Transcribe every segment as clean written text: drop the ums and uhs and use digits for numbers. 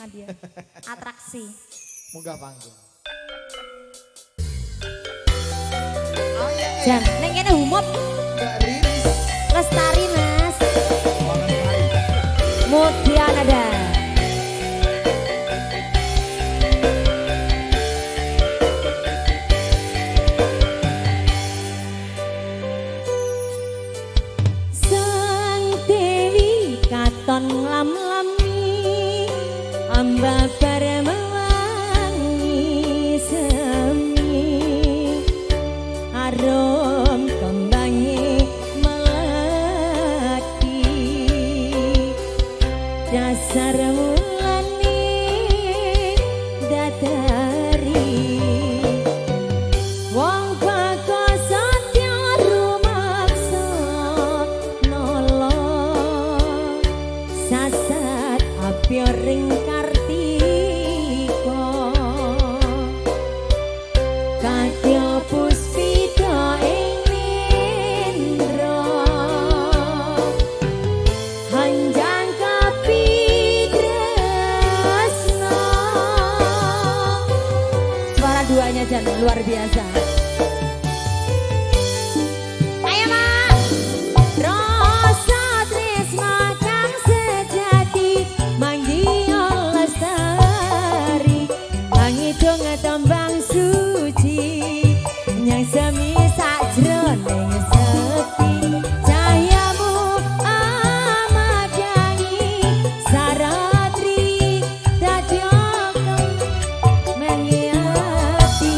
sama dia. Atraksi. Munggah panggung. Jan, neng kene humop. Mbak Riris. Lestari mas. Mutia Nada. Sang Dewi katon lam-lami amba mewangi semi arum kembangi melati dasar mulane datari wong bakal satya rumaksa nolong sasat apya ring kartika kadya puspita ing nindra hanjang kapitresna suara duanya Jan luar biasa. Ayo Mak. Rasa tresna kang sejati manggiya lestari langidung tembang suci nyang semi sajroning sepi cahayamu amadangi saratri dadi mengiati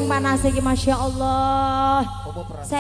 saking panas iki Masya Allah. Apa perasaan?